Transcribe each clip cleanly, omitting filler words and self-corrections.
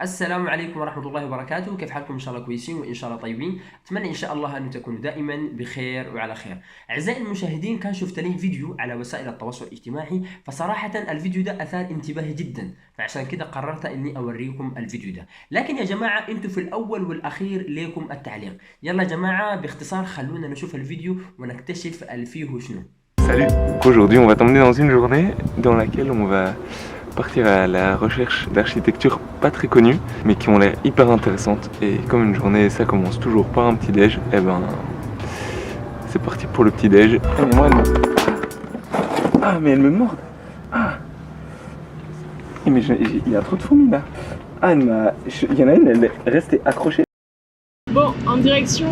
السلام عليكم ورحمة الله وبركاته. كيف حالكم؟ إن شاء الله كويسين وإن شاء الله طيبين. أتمنى إن شاء الله أن تكونوا دائما بخير وعلى خير. أعزائي المشاهدين، كان شفت لي فيديو على وسائل التواصل الاجتماعي، فصراحة الفيديو ده أثار انتباهي جدا، فعشان كده قررت إني أوريكم الفيديو ده. لكن يا جماعة أنتوا في الأول والأخير ليكم التعليق. يلا يا جماعة باختصار خلونا نشوف الفيديو ونكتشف الفيه شنو. Salut. Aujourd'hui, on va t'emmener dans une journée dans laquelle on va partir à la recherche d'architectures pas très connues, mais qui ont l'air hyper intéressantes. Et comme une journée, ça commence toujours par un petit déj, et ben, c'est parti pour le petit déj. Ah, mais moi, ah, mais elle me mord. Ah. Mais il y a trop de fourmis là. Ah, il y en a une, elle est restée accrochée. Bon, en direction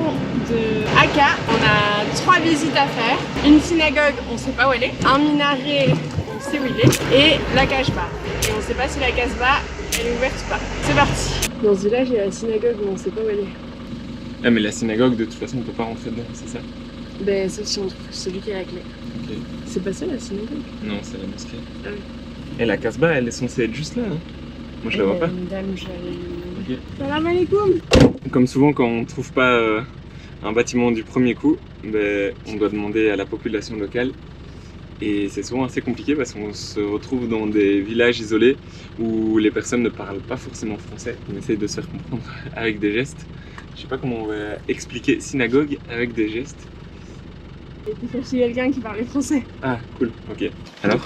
de Akka, on a 3 visites à faire. Une synagogue, on sait pas où elle est. Un minaret, on sait où il est. Et la Casbah. Et on sait pas si la Casbah, elle est ouverte ou pas. C'est parti. Dans ce village, il y a la synagogue, mais on sait pas où elle est. Ah, mais la synagogue, de toute façon, on peut pas rentrer dedans, c'est ça? Ben, sauf si on trouve celui qui a la clé. Ok. C'est pas ça la synagogue? Non, c'est la mosquée. Ah oui. Et la Casbah, elle est censée être juste là, hein? Moi, je la vois pas. Une dame, Ok. Salam alaikum. Comme souvent, quand on trouve pas un bâtiment du premier coup, ben, on doit demander à la population locale. Et c'est souvent assez compliqué parce qu'on se retrouve dans des villages isolés où les personnes ne parlent pas forcément français. On essaye de se faire comprendre avec des gestes. Je sais pas comment on va expliquer synagogue avec des gestes. Et puis chercher quelqu'un qui parlait français. Ah, cool, ok. Alors?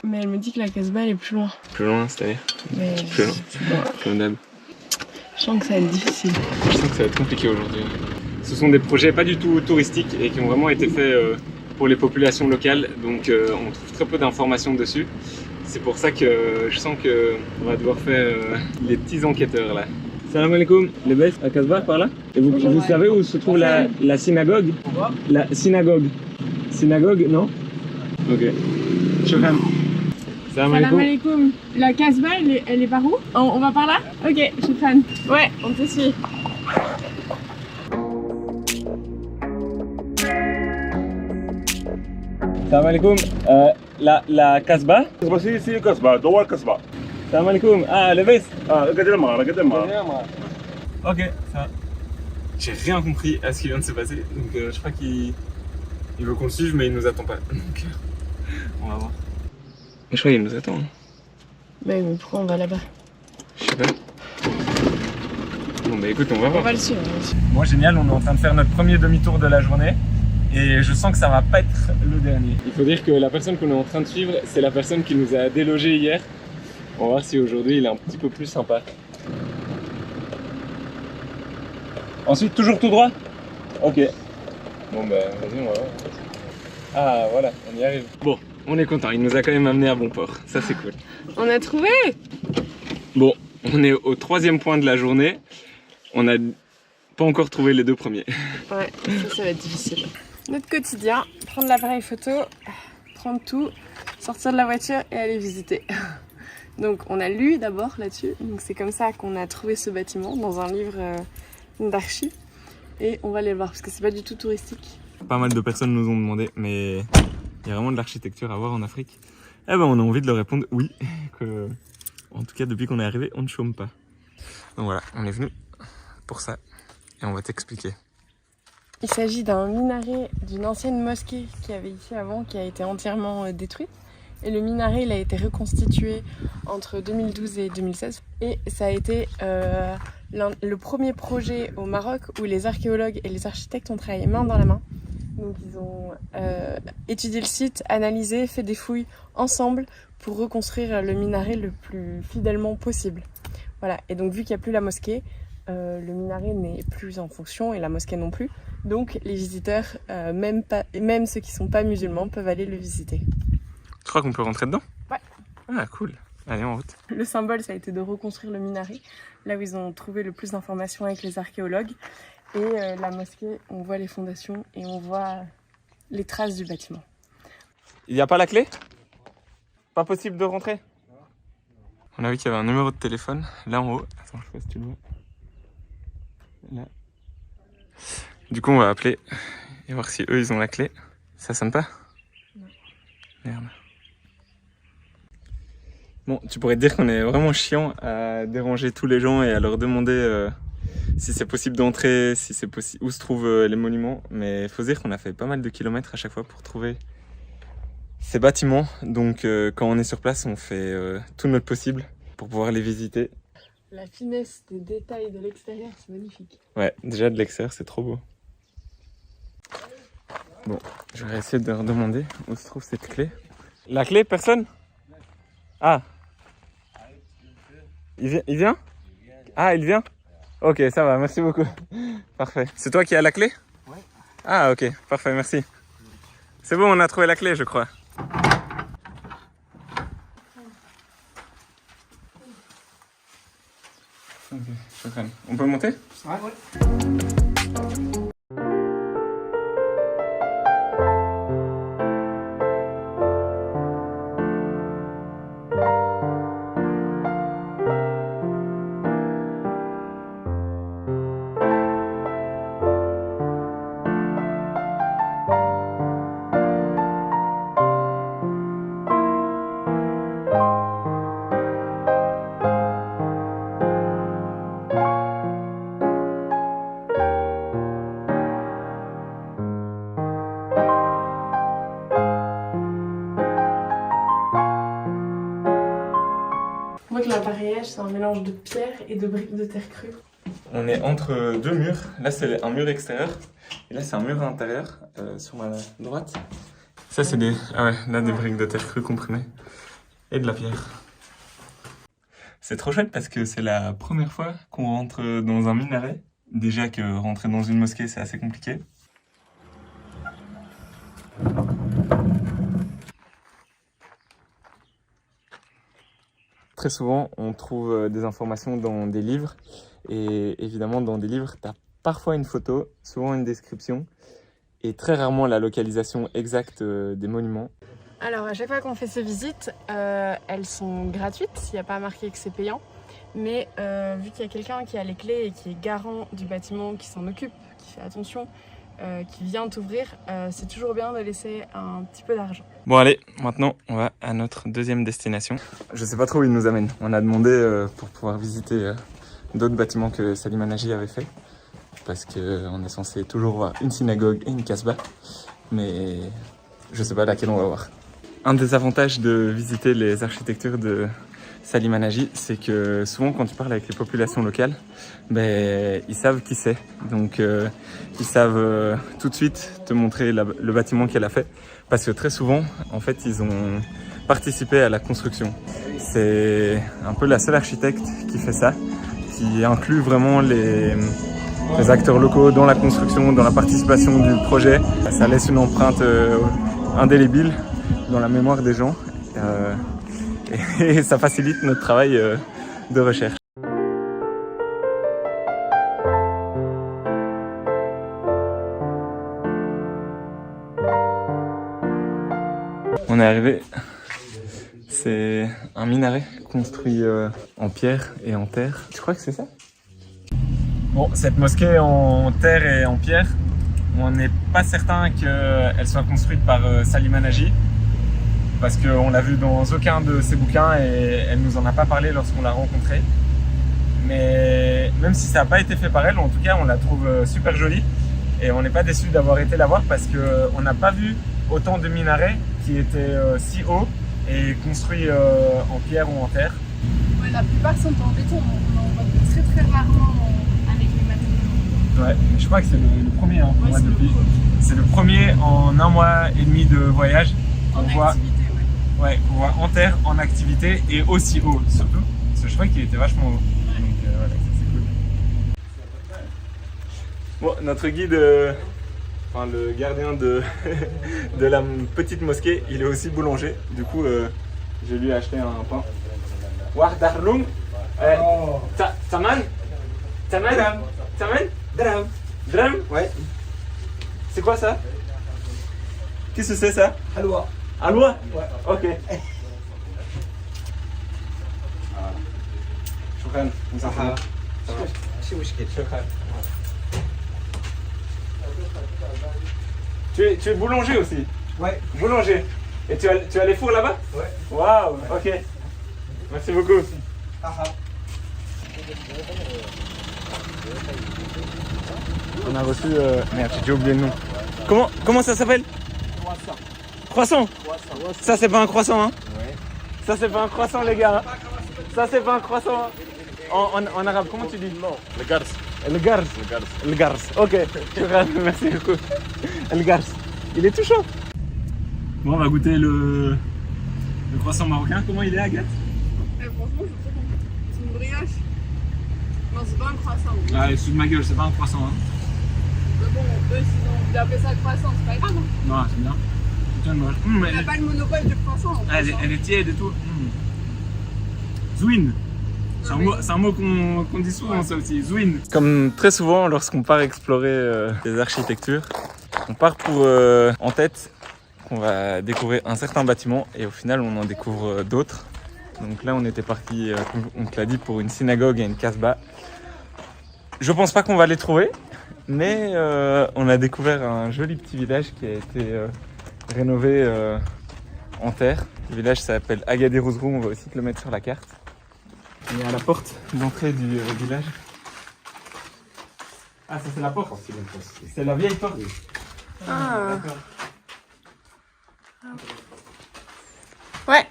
Mais elle me dit que la Casbah, elle est plus loin. Plus loin, c'est-à-dire? Mais Plus loin, comme d'hab. je sens que ça va être difficile. Je sens que ça va être compliqué aujourd'hui. Ce sont des projets pas du tout touristiques et qui ont vraiment été faits pour les populations locales, donc on trouve très peu d'informations dessus. C'est pour ça que je sens qu'on va devoir faire les petits enquêteurs là. Salam alaikum, les bêtes à Casbah par là. Et vous savez où se trouve la synagogue? La synagogue. Synagogue, non? Ok. Shukran. Salam Salam alaikum. alaikum. La Casbah, elle est par où? On va par là? Ok, je suis fan. Ouais, on te suit. Salam alaikum. La Casbah. كسبة سي كسبة دوار كسبة Salam alaikum. Ah, les bêtes. قدم Ok, ça va. J'ai rien compris à ce qui vient de se passer, donc je crois qu'il veut qu'on le suive, mais il nous attend pas. Donc on va voir. Mais je crois qu'il nous attend. Hein. Mais pourquoi on va là-bas? Je sais pas. Bon bah écoute, on va On voir. va le suivre. Bon, génial, on est en train de faire notre premier demi-tour de la journée. Et je sens que ça va pas être le dernier. Il faut dire que la personne qu'on est en train de suivre, c'est la personne qui nous a délogé hier. On va voir si aujourd'hui il est un petit peu plus sympa. Ensuite, toujours tout droit? Ok. Bon bah vas-y, on va voir. Ah voilà, on y arrive. Bon, on est content, il nous a quand même amené à bon port. Ça c'est cool. On a trouvé! Bon, on est au 3e point de la journée. On n'a pas encore trouvé les 2 premiers. Ouais, ça va être difficile. Notre quotidien, prendre l'appareil photo, prendre tout, sortir de la voiture et aller visiter. Donc on a lu d'abord là-dessus, donc c'est comme ça qu'on a trouvé ce bâtiment dans un livre d'archi. Et on va aller le voir parce que c'est pas du tout touristique. Pas mal de personnes nous ont demandé, mais il y a vraiment de l'architecture à voir en Afrique. Eh ben on a envie de leur répondre oui, que en tout cas depuis qu'on est arrivé, on ne chôme pas. Donc voilà, on est venu pour ça et on va t'expliquer. Il s'agit d'un minaret d'une ancienne mosquée qui avait ici avant, qui a été entièrement détruite. Et le minaret, il a été reconstitué entre 2012 et 2016. Et ça a été le premier projet au Maroc où les archéologues et les architectes ont travaillé main dans la main. Donc ils ont étudié le site, analysé, fait des fouilles ensemble pour reconstruire le minaret le plus fidèlement possible. Voilà. Et donc vu qu'il n'y a plus la mosquée, le minaret n'est plus en fonction et la mosquée non plus. Donc les visiteurs, même ceux qui ne sont pas musulmans, peuvent aller le visiter. Tu crois qu'on peut rentrer dedans? Ouais. Ah cool, allez en route. Le symbole, ça a été de reconstruire le minaret, là où ils ont trouvé le plus d'informations avec les archéologues. Et la mosquée, on voit les fondations et on voit les traces du bâtiment. Il n'y a pas la clé? Pas possible de rentrer? On a vu qu'il y avait un numéro de téléphone là en haut. Attends, je sais pas si tu le vois. Là. Du coup, on va appeler et voir si eux ils ont la clé. Ça sonne pas? Non. Merde. Bon, tu pourrais te dire qu'on est vraiment chiant à déranger tous les gens et à leur demander si c'est possible d'entrer, si c'est possible, où se trouvent les monuments. Mais il faut dire qu'on a fait pas mal de kilomètres à chaque fois pour trouver ces bâtiments. Donc quand on est sur place, on fait tout notre possible pour pouvoir les visiter. La finesse des détails de l'extérieur, c'est magnifique. Ouais, déjà de l'extérieur, c'est trop beau. Bon, je vais essayer de leur demander où se trouve cette clé. La clé, personne? Ah. Il vient? Ah, il vient? Ok, ça va, merci beaucoup. Parfait. C'est toi qui as la clé? Ouais. Ah, ok, parfait, merci. C'est bon, on a trouvé la clé, je crois. Ok, shukran. On peut monter? Ouais. On voit que l'appareillage, c'est un mélange de pierre et de briques de terre crue. On est entre deux murs. Là, c'est un mur extérieur. Et là, c'est un mur intérieur sur ma droite. Ça, c'est des briques de terre crue comprimées. Et de la pierre. C'est trop chouette parce que c'est la première fois qu'on rentre dans un minaret. Déjà que rentrer dans une mosquée, c'est assez compliqué. Très souvent, on trouve des informations dans des livres. Et évidemment, dans des livres, tu as parfois une photo, souvent une description, et très rarement la localisation exacte des monuments. Alors, à chaque fois qu'on fait ces visites, elles sont gratuites, il n'y a pas marqué que c'est payant. Mais vu qu'il y a quelqu'un qui a les clés et qui est garant du bâtiment, qui s'en occupe, qui fait attention, qui vient t'ouvrir, c'est toujours bien de laisser un petit peu d'argent. Bon allez, maintenant on va à notre deuxième destination. Je sais pas trop où il nous amène. On a demandé pour pouvoir visiter d'autres bâtiments que Salim Anaji avait fait. Parce qu'on est censé toujours voir une synagogue et une kasbah. Mais je sais pas laquelle on va voir. Un des avantages de visiter les architectures de Salim Anaji, c'est que souvent quand tu parles avec les populations locales, ils savent qui c'est. Donc ils savent tout de suite te montrer le bâtiment qu'elle a fait. Parce que très souvent, en fait, ils ont participé à la construction. C'est un peu la seule architecte qui fait ça, qui inclut vraiment les acteurs locaux dans la construction, dans la participation du projet. Ça laisse une empreinte indélébile dans la mémoire des gens et ça facilite notre travail de recherche. On est arrivé, c'est un minaret construit en pierre et en terre. Tu crois que c'est ça? Bon, cette mosquée en terre et en pierre, on n'est pas certain qu'elle soit construite par Salim Anaji, parce qu'on l'a vu dans aucun de ses bouquins et elle nous en a pas parlé lorsqu'on l'a rencontrée. Mais même si ça n'a pas été fait par elle, en tout cas on la trouve super jolie et on n'est pas déçu d'avoir été la voir parce qu'on n'a pas vu autant de minarets qui étaient si hauts et construits en pierre ou en terre. Ouais, la plupart sont en béton, on en voit très très rarement avec les matériaux. Ouais, je crois que c'est le premier, hein, Ouais, c'est le premier en 1 mois et demi de voyage. En activité, ouais, qu'on voit en terre, en activité et aussi haut surtout. Parce que je crois qu'il était vachement haut. Ouais. Donc voilà, ça c'est cool. Bon, notre guide, enfin le gardien de la petite mosquée, il est aussi boulanger. Du coup, je lui ai acheté un pain. Wardarlum Taman Taman Taman Dram. Dram. Ouais. C'est quoi ça? Qu'est-ce que c'est ça? Halwa. Halwa? Ouais. Ok. Shukran. C'est مشكل. Shukran. Tu es boulanger aussi? Ouais. Boulanger. Et tu as les fours là-bas? Ouais. Waouh, ok. Merci beaucoup. On a reçu... Merde, j'ai oublié le nom. Comment ça s'appelle? Croissant. Ça c'est pas un croissant hein. Ça c'est pas un croissant les gars. Ça c'est pas un croissant. En arabe, comment tu dis? Non. Le gars. Le gars. Le gars. Ok. Merci beaucoup. Le gars. Il est tout chaud. Bon, on va goûter le croissant marocain. Comment il est, Agathe? Franchement, je trouve que c'est une brioche. Non, c'est pas un croissant. Ah, sous de ma gueule, c'est pas un croissant. Hein. Mais bon, eux, s'ils ont voulu appeler ça croissant, c'est pas grave. Hein. Non, c'est bien. Putain, moche. On n'a pas le monopole du croissant. Elle est tiède et tout. Zouine. C'est un mot qu'on dit souvent, ça aussi. Zouine. Comme très souvent, lorsqu'on part explorer des architectures, on part pour en tête qu'on va découvrir un certain bâtiment et au final, on en découvre d'autres. Donc là, on était parti, on te l'a dit, pour une synagogue et une casbah. Je pense pas qu'on va les trouver, mais on a découvert un joli petit village qui a été rénové en terre. Le village s'appelle Agadir Ouzrou, on va aussi te le mettre sur la carte. On est à la porte d'entrée du village. Ah, ça c'est la porte? C'est la vieille porte? Ah. Ouais.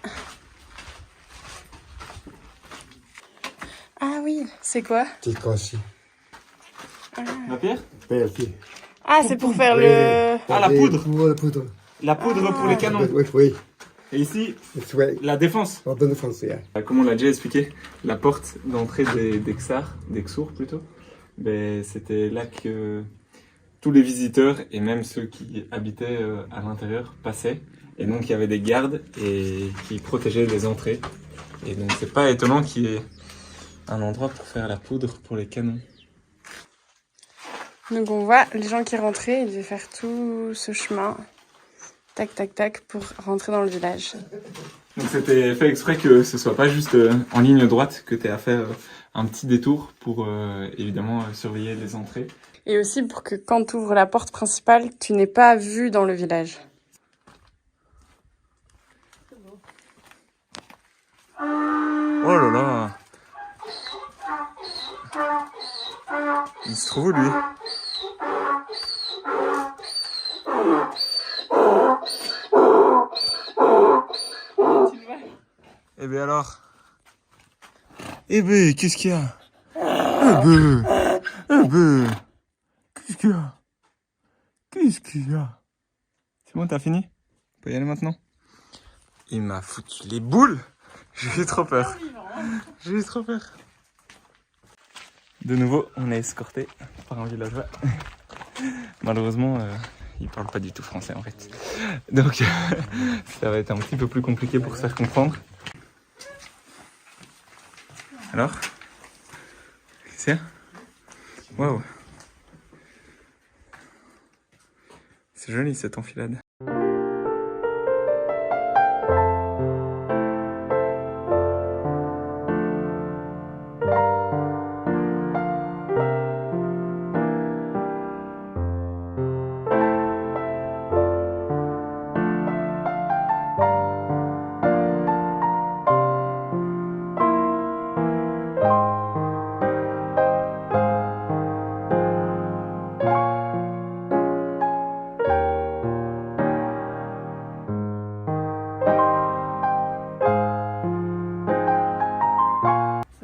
Ah oui, c'est quoi? Petite aussi. La pierre? Ah, c'est pour faire le... Ah, la poudre! Pour la poudre. La poudre pour les canons. Oui. Et ici, Oui. la défense. En bonne français. Comme on l'a déjà expliqué, la porte d'entrée des Ksours plutôt, ben, c'était là que tous les visiteurs et même ceux qui habitaient à l'intérieur passaient. Et donc il y avait des gardes et qui protégeaient les entrées. Et donc c'est pas étonnant qu'il y ait un endroit pour faire la poudre pour les canons. Donc on voit les gens qui rentraient, ils devaient faire tout ce chemin, tac tac tac, pour rentrer dans le village. Donc c'était fait exprès que ce soit pas juste en ligne droite, que tu aies à faire un petit détour pour évidemment surveiller les entrées. Et aussi pour que quand tu ouvres la porte principale, tu n'aies pas vue dans le village. Oh là là! Il se trouve où lui? Eh ben alors? Eh ben, qu'est-ce qu'il y a? Qu'est-ce qu'il y a? Qu'est-ce qu'il y a? C'est bon, t'as fini? On peut y aller maintenant? Il m'a foutu les boules! J'ai eu trop peur. J'ai eu trop peur. De nouveau, on est escorté par un villageois. Malheureusement, il parle pas du tout français en fait. Donc, ça va être un petit peu plus compliqué pour se faire comprendre. Alors? C'est? Waouh! C'est joli cette enfilade.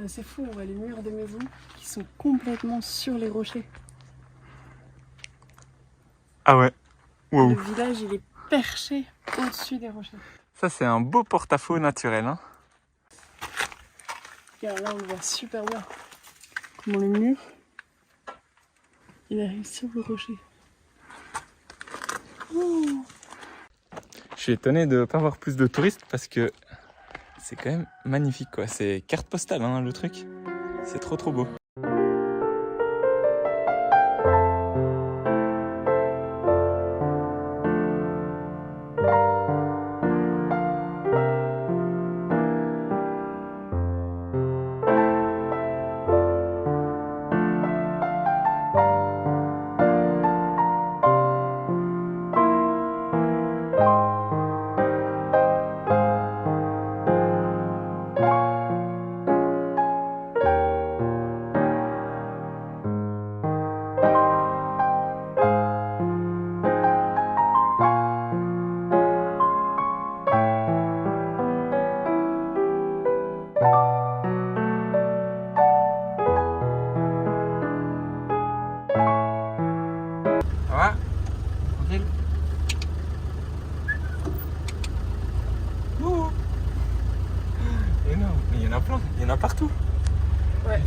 C'est fou, on voit les murs des maisons qui sont complètement sur les rochers. Ah ouais. Wow. Le village, il est perché au-dessus des rochers. Ça, c'est un beau porte-à-faux naturel. Hein. Regarde, là, on le voit super bien. Comment le mur, il arrive sur le rocher. Oh. Je suis étonné de ne pas voir plus de touristes parce que c'est quand même magnifique, quoi. C'est carte postale, hein, le truc. C'est trop trop beau.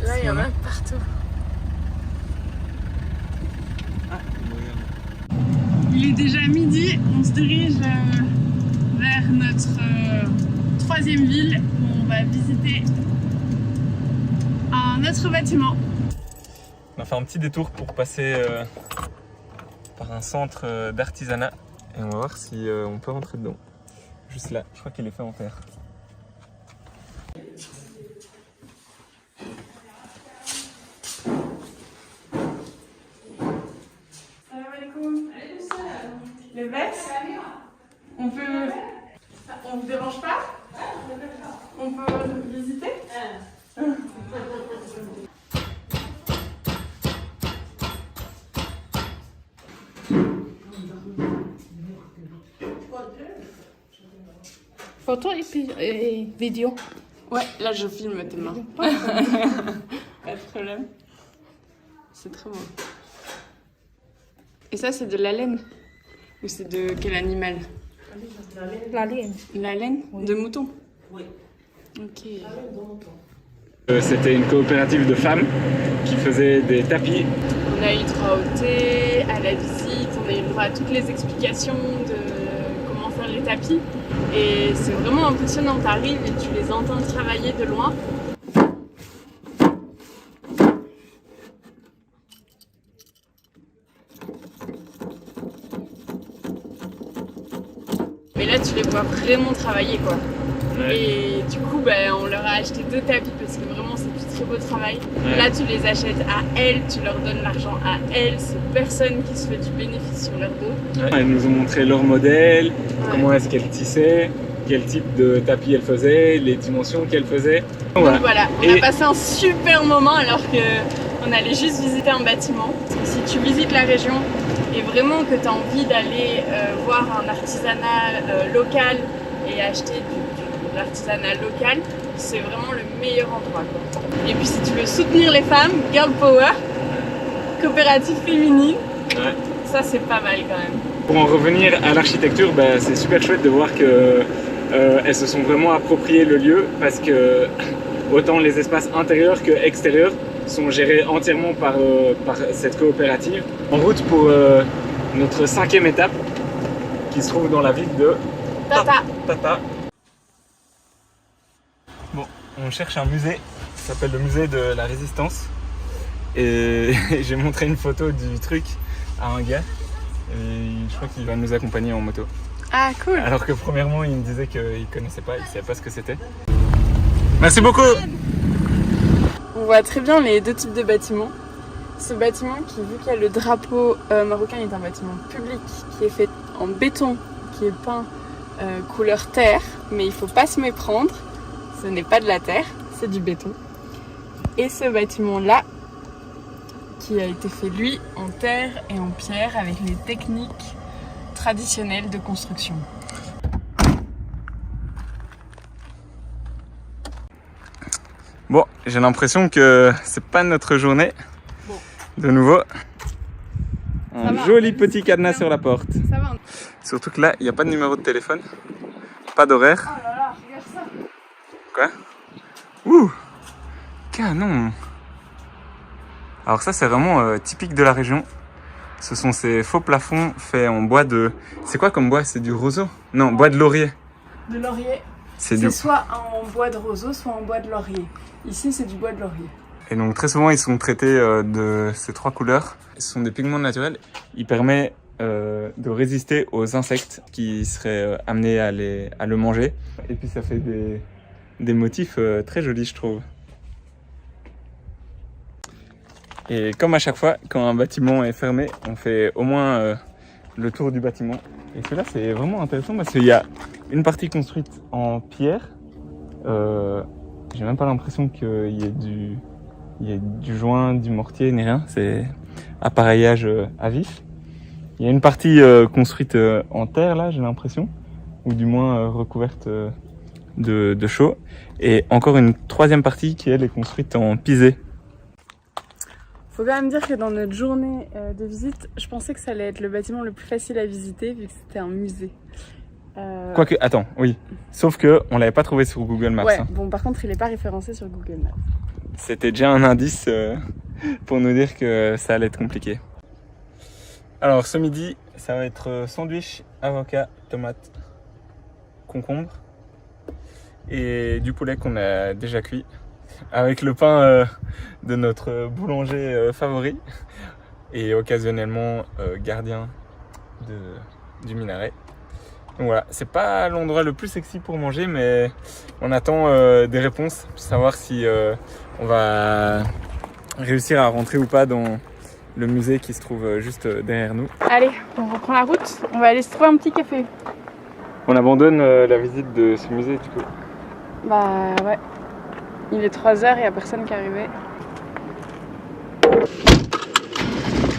Là, il y en a partout. Il est déjà midi, on se dirige vers notre troisième ville où on va visiter un autre bâtiment. On a fait un petit détour pour passer par un centre d'artisanat et on va voir si on peut rentrer dedans. Juste là, je crois qu'il est fait en terre. Les vestes, on peut... On vous dérange pas? On peut visiter? Photo et vidéo. Ouais, là je filme tes mains. Pas de problème. C'est très beau. Et ça, c'est de la laine? Ou c'est de quel animal? La laine. La laine? De mouton? Oui. Ok. C'était une coopérative de femmes qui faisait des tapis. On a eu droit au thé, à la visite, on a eu droit à toutes les explications de comment faire les tapis. Et c'est vraiment impressionnant, t'arrives et tu les entends travailler de loin. Mais là, tu les vois vraiment travailler, quoi. Ouais. Et du coup, on leur a acheté 2 tapis parce que vraiment, c'est du très beau travail. Ouais. Là, tu les achètes à elles, tu leur donnes l'argent à elles. C'est personne qui se fait du bénéfice sur leur dos. Ouais. Elles nous ont montré leur modèle, comment est-ce qu'elles tissaient, quel type de tapis elles faisaient, les dimensions qu'elles faisaient. Donc voilà, on a passé un super moment alors qu'on allait juste visiter un bâtiment. Si tu visites la région, et vraiment que tu as envie d'aller voir un artisanat local et acheter de l'artisanat local, c'est vraiment le meilleur endroit, quoi. Et puis si tu veux soutenir les femmes, Girl Power, coopérative féminine, ouais. Ça c'est pas mal quand même. Pour en revenir à l'architecture, c'est super chouette de voir que elles se sont vraiment appropriées le lieu parce que autant les espaces intérieurs que extérieurs sont gérés entièrement par cette coopérative. En route pour notre 5e étape qui se trouve dans la ville de Tata. Bon, on cherche un musée qui s'appelle le musée de la Résistance et j'ai montré une photo du truc à un gars et je crois qu'il va nous accompagner en moto. Ah cool. Alors que premièrement il me disait qu'il connaissait pas, il savait pas ce que c'était. Merci beaucoup. On voit très bien les 2 types de bâtiments. Ce bâtiment qui, vu qu'il y a le drapeau marocain, est un bâtiment public qui est fait en béton, qui est peint couleur terre, mais il faut pas se méprendre, ce n'est pas de la terre, c'est du béton. Et ce bâtiment-là, qui a été fait lui en terre et en pierre avec les techniques traditionnelles de construction. Bon, j'ai l'impression que c'est pas notre journée. Bon. De nouveau, un joli petit cadenas sur la porte. Ça va. Surtout que là, il n'y a pas de numéro de téléphone, pas d'horaire. Oh là là, regarde ça. Quoi? Ouh, canon. Alors ça, c'est vraiment typique de la région. Ce sont ces faux plafonds faits en bois de... C'est quoi comme bois? C'est du roseau? Non, bois de laurier. De laurier. C'est soit en bois de roseau, soit en bois de laurier. Ici, c'est du bois de laurier. Et donc très souvent, ils sont traités de ces 3 couleurs. Ce sont des pigments naturels. Ils permettent de résister aux insectes qui seraient amenés à le manger. Et puis ça fait des motifs très jolis, je trouve. Et comme à chaque fois, quand un bâtiment est fermé, on fait au moins le tour du bâtiment. Et celui-là, c'est vraiment intéressant parce qu'il y a une partie construite en pierre. J'ai même pas l'impression qu'il y ait du joint, du mortier, ni rien. C'est appareillage à vif. Il y a une partie construite en terre, là, j'ai l'impression. Ou du moins recouverte de chaux. Et encore une 3e partie qui, elle, est construite en pisé. Faut quand même dire que dans notre journée de visite, je pensais que ça allait être le bâtiment le plus facile à visiter vu que c'était un musée. Quoique, attends, oui. Sauf que on l'avait pas trouvé sur Google Maps. Ouais, hein. bon par contre il est pas référencé sur Google Maps. c'était déjà un indice pour nous dire que ça allait être compliqué. Alors ce midi, ça va être sandwich, avocat, tomate, concombre et du poulet qu'on a déjà cuit avec le pain de notre boulanger favori et occasionnellement gardien du minaret. Donc voilà, c'est pas l'endroit le plus sexy pour manger, mais on attend des réponses pour savoir si on va réussir à rentrer ou pas dans le musée qui se trouve juste derrière nous. Allez, on reprend la route, on va aller se trouver un petit café. On abandonne la visite de ce musée du coup. Bah ouais, il est 3h, il n'y a personne qui est arrivé.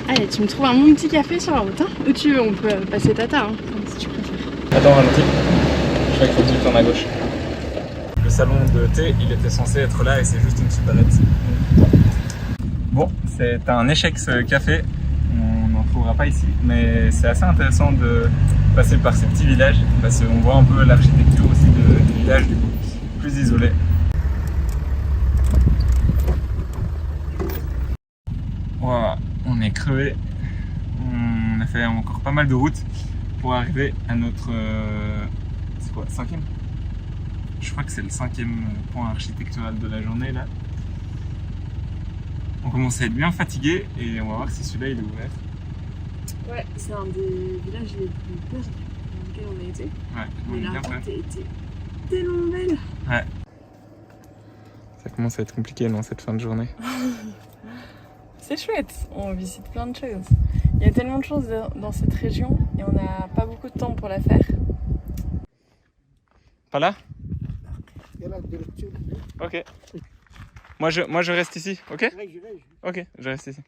Allez, tu me trouves un bon petit café sur la route, hein? Où tu veux, on peut passer tata, hein, si tu préfères. Attends, ralentis. Je crois qu'il faut que tu tournes à gauche. Le salon de thé, il était censé être là et c'est juste une supérette. Bon, c'est un échec ce café. On n'en trouvera pas ici, mais c'est assez intéressant de passer par ces petits villages parce qu'on voit un peu l'architecture aussi du village, du coup, plus isolé. Voilà, on est crevé. On a fait encore pas mal de route pour arriver à notre... c'est quoi, 5e? Je crois que c'est le 5e point architectural de la journée là. On commence à être bien fatigué et on va voir si celui-là il est ouvert. Ouais, c'est un des villages les plus perdus dans lesquels on a été. Ouais, on Mais est la bien route prêt. était tellement belle. Ouais. Ça commence à être compliqué dans cette fin de journée. C'est chouette, on visite plein de choses. Il y a tellement de choses dans cette région et on n'a pas beaucoup de temps pour la faire. Pas là? Ok. Moi je reste ici, ok? Ok, je reste ici.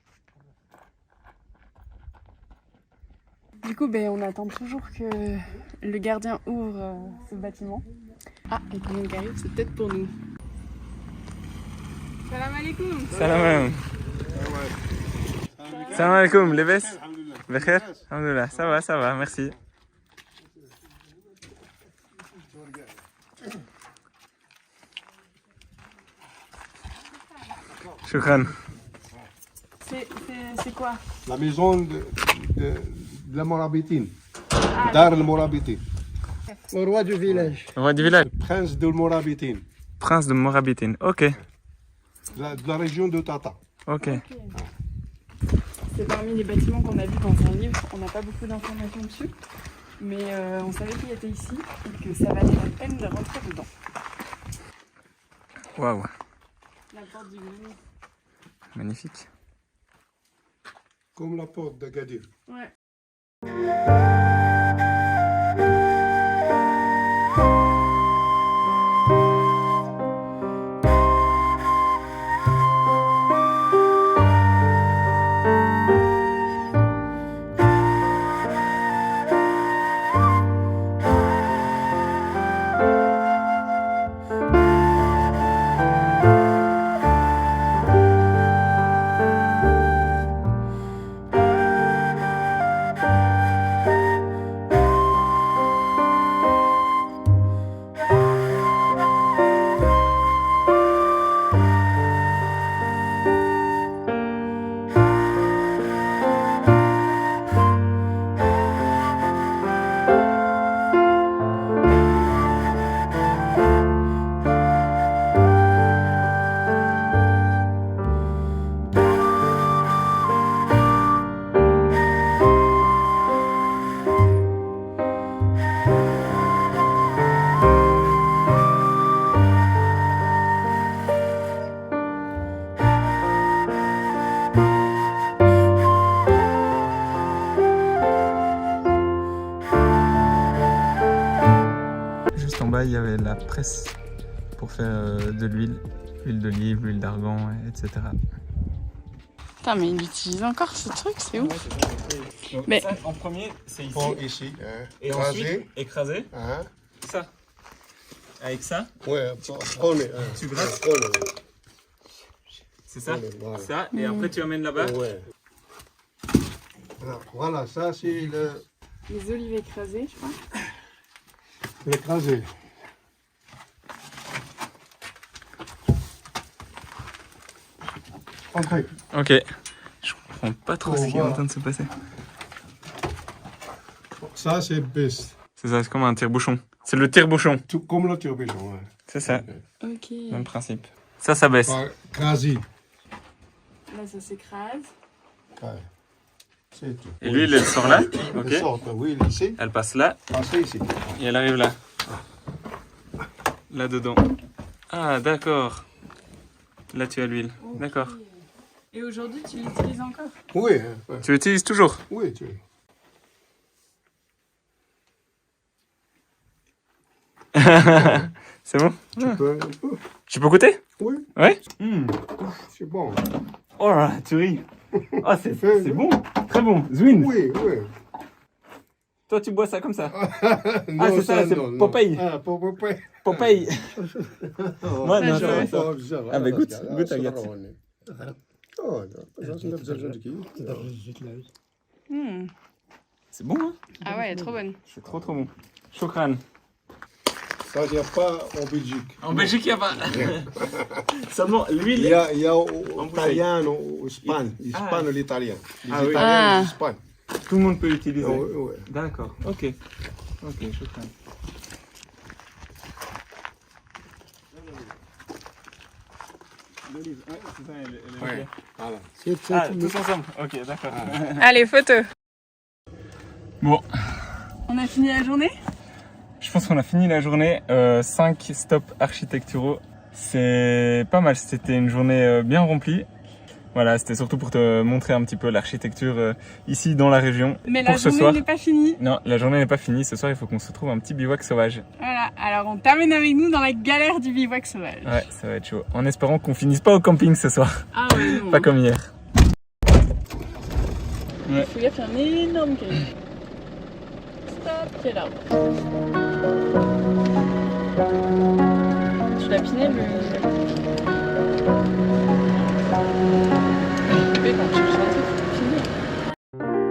Du coup, on attend toujours que le gardien ouvre ce bâtiment. Ah, et quand il arrive, c'est peut-être pour nous. Salam alaikum. Salam alaikum. Salam alaikum, les bes? Bekher? Alhamdoulilah, ça va, merci. Shukran. C'est quoi? La maison de la Morabitine, Dar el-Morabitine. Le roi du village. Le roi du village? Prince de Morabitine. Prince de Morabitine, ok. De la région de Tata. Ok. C'est parmi les bâtiments qu'on a vus dans un livre. On n'a pas beaucoup d'informations dessus, mais on savait qu'il était ici et que ça valait la peine de rentrer dedans. Waouh. La porte du mur. Magnifique. Comme la porte d'Agadir. Ouais. Juste en bas, il y avait la presse pour faire de l'huile d'olive, l'huile d'argan, etc. Putain, mais il utilise encore ce truc, c'est ouf. Donc, Mais- ça, en premier, c'est ici. Bon, ici. Hein. Et ensuite, écraser. Hein. Ça. Avec ça, Ouais, prenez. Hein. tu grattes. Prenez. C'est ça. Voilà. Ça. Et après, tu amènes là-bas. Ouais. Voilà, ça c'est Les olives écrasées, je crois. l'écrasé. Entrez. Ok. Je comprends pas trop ce qui est en train de se passer. Ça, c'est best. C'est ça, c'est comme un tire-bouchon. C'est le tire-bouchon. Tout comme le tire-bouchon. Ouais. C'est ça, Ok. même principe. Ça baisse. Par quasi. Là, ça s'écrase. Ouais. C'est tout. Et l'huile, elle sort là. Elle Ok. sort, oui, ici. Elle passe là Passez ici. et elle arrive là. Là-dedans. Ah, d'accord. Là, tu as l'huile. D'accord. Et aujourd'hui, tu l'utilises encore? Oui, hein, ouais. Tu l'utilises toujours? Oui, tu C'est bon? peux. Tu peux goûter? Oui, Ouais? c'est bon. Oh là là, tu ris. Oh, c'est bon. Très bon. Zwin. Oui, oui. Toi, tu bois ça comme ça? Non, c'est ça, c'est non, non. Popeye. Ah, Popeye. Popeye. Moi, non, ça va. Ah, bah, goûte, goûte, regarde. Oh, ça, C'est bon, hein? Ah ouais, trop bonne. C'est trop bon. Chokran. ça, il n'y a pas en Belgique. En Belgique, il n'y a pas. Seulement l'huile. Il y a au italien, au Espagne. L'Espagne, l'italien. Les Ah oui. Italiens, l'Espagne. Tout le monde peut l'utiliser. Oui, oui. D'accord, ok. Ok, chokran. L'olive, c'est ça, Ouais. Voilà. Ah, tous ensemble. Ok, d'accord. Allez, photo. Bon, On a fini la journée? je pense qu'on a fini la journée. 5 stops architecturaux. C'est pas mal, c'était une journée bien remplie. Voilà, c'était surtout pour te montrer un petit peu l'architecture ici dans la région. Mais pour la ce journée soir. n'est pas finie. Non, la journée n'est pas finie. Ce soir, il faut qu'on se trouve un petit bivouac sauvage. Voilà, alors on t'amène avec nous dans la galère du bivouac sauvage. Ouais, ça va être chaud. En espérant qu'on finisse pas au camping ce soir. Ah ouais, non. Pas comme hier. Il faut y faire un énorme cahier. Stop, quel arbre. Tu l'as piné le... Mais quand tu cherches un truc, faut piner.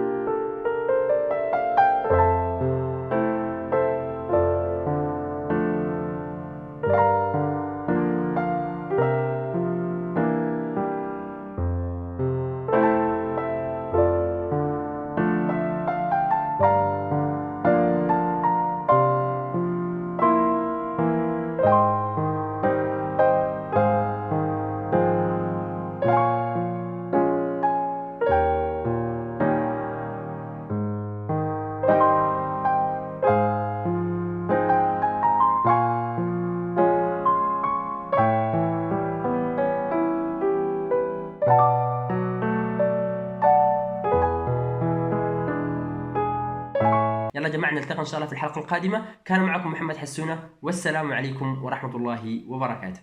يلا يا جماعة نلتقي إن شاء الله في الحلقة القادمة. كان معكم محمد حسونة، والسلام عليكم ورحمة الله وبركاته.